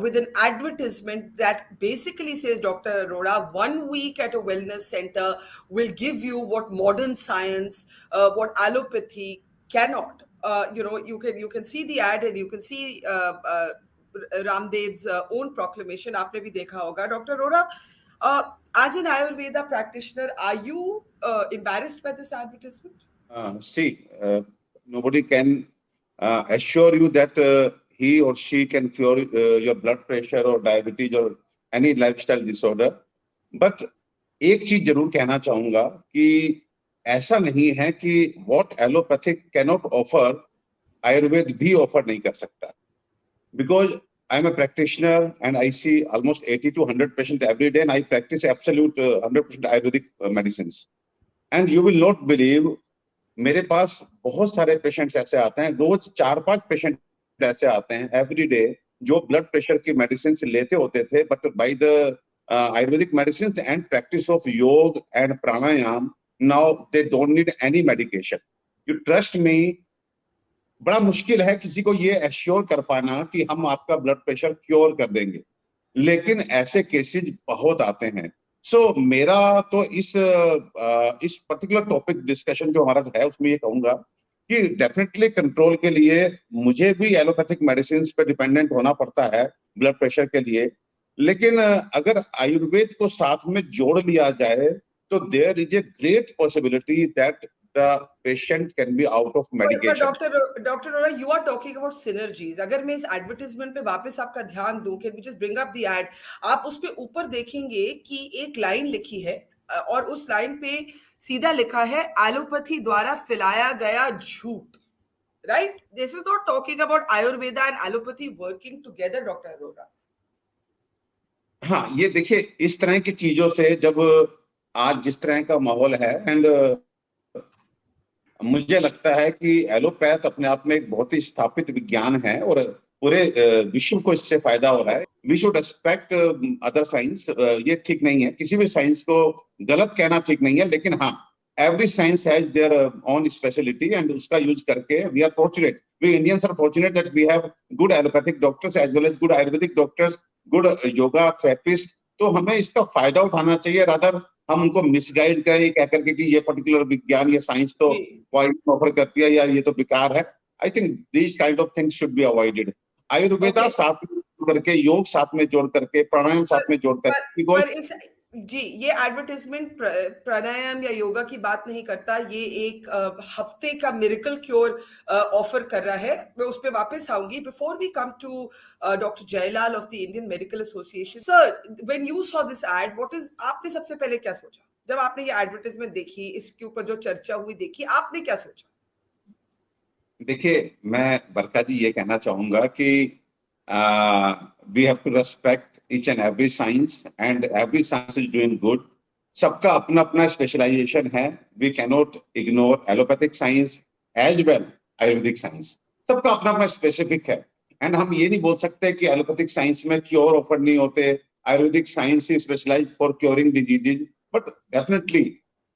with an advertisement that basically says, Dr. Arora, 1 week at a wellness center will give you what modern science, what allopathy cannot. You can see the ad and you can see Ramdev's own proclamation. आपने भी देखा होगा, Dr. Arora. As an Ayurveda practitioner, are you embarrassed by this advertisement? Nobody can assure you that he or she can cure your blood pressure or diabetes or any lifestyle disorder. But एक चीज जरूर कहना चाहूंगा कि ऐसा नहीं है कि what allopathic cannot offer, Ayurveda भी offer नहीं कर सकता. Because I'm a practitioner and I see almost 80 to 100 patients every day, and I practice absolute 100% Ayurvedic medicines. And you will not believe, मेरे पास बहुत सारे पेशेंट्स ऐसे आते हैं, रोज 4-5 पेशेंट ऐसे आते हैं एवरी डे जो ब्लड प्रेशर की मेडिसिन लेते होते थे, but by the ayurvedic medicine and practice of yoga and pranayam, now they don't need any medication. You trust me, बड़ा मुश्किल है किसी को ये एश्योर कर पाना कि हम आपका ब्लड प्रेशर क्योर कर देंगे, लेकिन ऐसे केसेस बहुत आते हैं. सो मेरा तो इस पर्टिकुलर टॉपिक डिस्कशन जो हमारा है उसमें ये कहूंगा कि डेफिनेटली कंट्रोल के लिए मुझे भी एलोपैथिक मेडिसिन पे डिपेंडेंट होना पड़ता है ब्लड प्रेशर के लिए, लेकिन अगर आयुर्वेद को साथ में जोड़ लिया जाए तो there is a great possibility that the patient can be out of medication. But Dr. Arora, you are talking about synergies. अगर मैं इस एडवर्टाइजमेंट पे वापस आपका ध्यान दूं, can we just bring up the ad? आप उस पे ऊपर देखेंगे कि एक लाइन लिखी है और उस लाइन पे सीधा लिखा है एलोपैथी द्वारा फैलाया गया झूठ. Right? This is not talking about Ayurveda and allopathy working together, Dr. Arora. हाँ, ये देखिए, इस तरह की चीजों से जब आज जिस तरह का माहौल है, एंड मुझे लगता है कि एलोपैथ अपने आप में एक बहुत ही स्थापित विज्ञान है और पूरे विश्व को इससे फायदा हो रहा है. We should respect other science. ये ठीक नहीं है, किसी भी साइंस को गलत कहना ठीक नहीं है, लेकिन हाँ, every science has their own speciality and उसका यूज करके we are fortunate, we Indians are fortunate that we have good allopathic doctors as well as good ayurvedic doctors, good yoga therapist. तो हमें इसका फायदा उठाना चाहिए, रादर हम उनको मिसगाइड करें कह करके कि ये पर्टिकुलर विज्ञान या साइंस तो पॉइंट ऑफर करती है या ये तो बेकार है. I think these kind of things should be avoided. Ayurveda साथ में जोड़ करके, योग साथ में जोड़ करके, प्राणायाम साथ में जोड़ करके. जी, ये एडवर्टाइजमेंट प्राणायाम या योगा की बात नहीं करता, ये एक हफ्ते का मिरेकल क्योर ऑफर कर रहा है. मैं उस पे वापस आऊंगी. Before we come to doctor Jayalal of the Indian medical association. Sir, when you saw this ad, what is, आपने सबसे पहले क्या सोचा जब आपने ये एडवर्टाइजमेंट देखी, इसके ऊपर जो चर्चा हुई देखी, आपने क्या सोचा? देखिए, मैं बरका जी ये कहना चाहूंगा कि we have to respect each and every science and every science is doing good. सबका अपना अपना स्पेशलाइजेशन है. We cannot ignore allopathic science as well Ayurvedic science. सबका अपना अपना स्पेसिफिक है, एंड हम ये नहीं बोल सकते कि एलोपैथिक साइंस में क्योर ऑफर नहीं होते. आयुर्वेदिक साइंस ही specialise for curing diseases, but definitely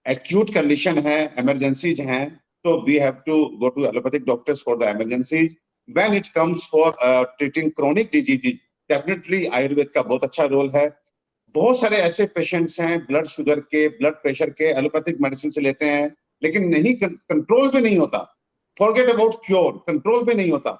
acute condition है, इमरजेंसीज हैं, तो we have to go to allopathic doctors for the emergencies. When it comes for treating chronic diseases, definitely Ayurveda का बहुत अच्छा रोल है. बहुत सारे ऐसे पेशेंट्स हैं ब्लड शुगर के, ब्लड प्रेशर के, एलोपैथिक मेडिसिन से लेते हैं, लेकिन नहीं, कंट्रोल भी नहीं होता. फॉरगेट अबाउट क्योर, कंट्रोल भी नहीं होता.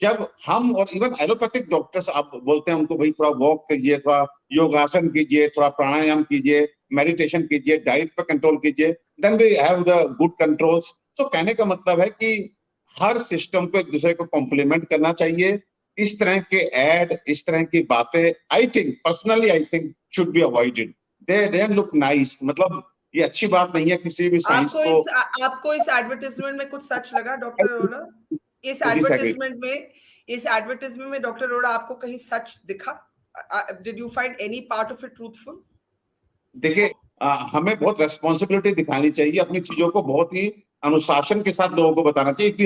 जब हम, और इवन एलोपैथिक डॉक्टर्स, आप बोलते हैं उनको भाई थोड़ा वॉक कीजिए, थोड़ा योगासन कीजिए, थोड़ा प्राणायाम कीजिए, मेडिटेशन कीजिए, डाइट पर कंट्रोल कीजिए, then we have the good controls. तो कहने का मतलब है कि हर सिस्टम को एक दूसरे को कॉम्प्लीमेंट करना चाहिए. इस तरह के एड, इस तरह की बातें, I think personally, I think should be avoided. They look nice, मतलब ये अच्छी बात नहीं है किसी भी साइंस को. आपको इस एडवर्टाइजमेंट में कुछ सच लगा, डॉक्टर अरोड़ा? इस एडवर्टाइजमेंट में डॉक्टर अरोड़ा आपको कहीं सच दिखा? Did you find any part of it truthful? देखिए, हमें बहुत रेस्पॉन्सिबिलिटी दिखानी चाहिए, अपनी चीजों को बहुत ही अनुशासन के साथ लोगों को बताना चाहिए. If we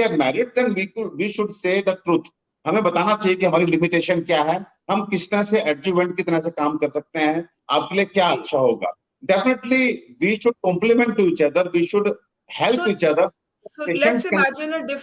have merits, then we should say the truth. हमें बताना चाहिए कि हमारी लिमिटेशन क्या है, हम किस तरह से एडजुवेंट की तरह से काम कर सकते हैं, आपके लिए क्या अच्छा होगा. Definitely, we should complement to each other. We should help each other. So let's imagine a different